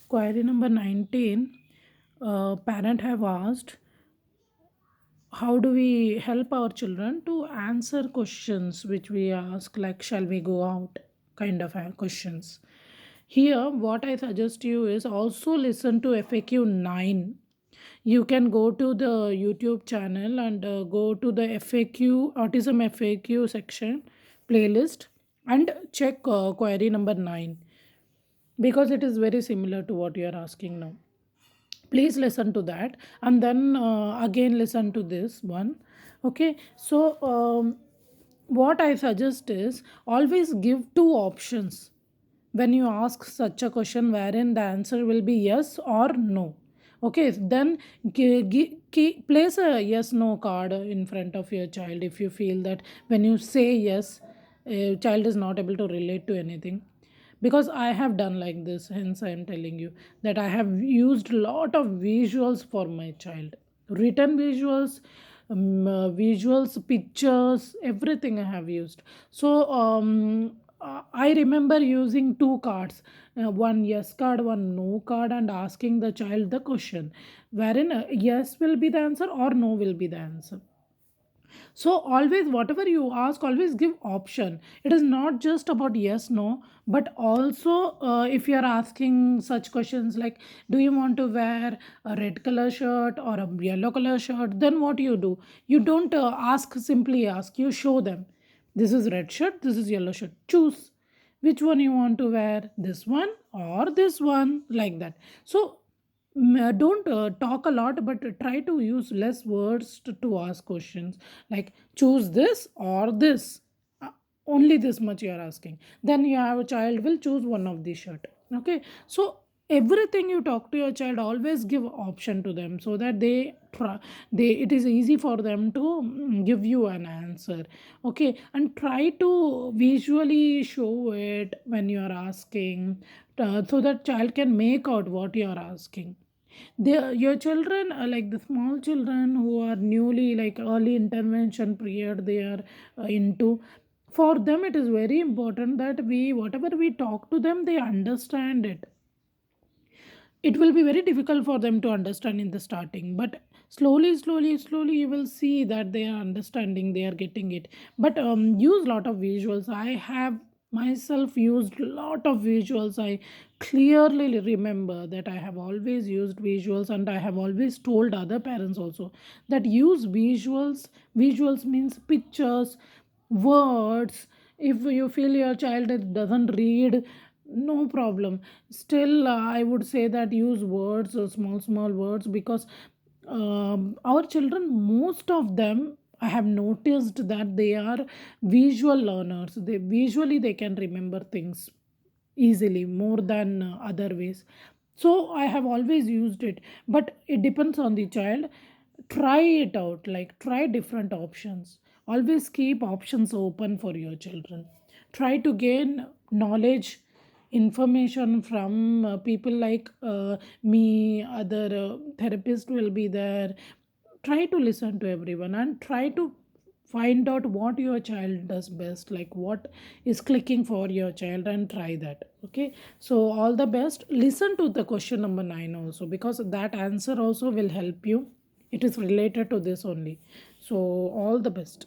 Query number 19. Parent have asked, how do we help our children to answer questions which we ask, like, shall we go out? Kind of questions. Here, what I suggest you is also listen to FAQ 9. You can go to the YouTube channel and go to the FAQ, Autism FAQ section playlist, and check query number 9, because it is very similar to what you are asking now. Please listen to that, and then again listen to this one. Okay, so what I suggest is always give two options when you ask such a question, wherein the answer will be yes or no. Okay, then place a yes no card in front of your child if you feel that when you say yes, a child is not able to relate to anything. Because I have done like this, hence I am telling you that I have used lot of visuals for my child. Written visuals, visuals, pictures, everything I have used. So I remember using two cards, one yes card, one no card, and asking the child the question, wherein yes will be the answer or no will be the answer. So always whatever you ask, always give option. It is not just about yes no, but also if you are asking such questions like, do you want to wear a red color shirt or a yellow color shirt, then what you do, you don't ask, simply ask, you show them, this is red shirt, this is yellow shirt, choose which one you want to wear, this one or this one, like that. So don't talk a lot, but try to use less words to ask questions, like choose this or this. Uh, Only this much you are asking, then you have a child will choose one of the shirt. Okay, so everything you talk to your child, always give option to them, so that they try, they, it is easy for them to give you an answer. Okay, and try to visually show it when you are asking, so that child can make out what you are asking. Your children, like the small children who are newly, like early intervention period they are into, for them it is very important that we, whatever we talk to them, they understand it. It will be very difficult for them to understand in the starting, but slowly you will see that they are understanding, they are getting it. But use lot of visuals. I have myself used lot of visuals. I clearly remember that I have always used visuals, and I have always told other parents also that use visuals. Visuals means pictures, words. If you feel your child doesn't read, no problem. Still I would say that use words, small words, because our children, most of them, I have noticed that they are visual learners. They visually they can remember things easily more than other ways. So I have always used it, but it depends on the child. Try it out, like try different options. Always keep options open for your children. Try to gain knowledge, information from people like me, other therapist will be there. Try to listen to everyone and try to find out what your child does best, like what is clicking for your child, and try that. Okay, so all the best. Listen to the question number 9 also, because that answer also will help you. It is related to this only. So all the best.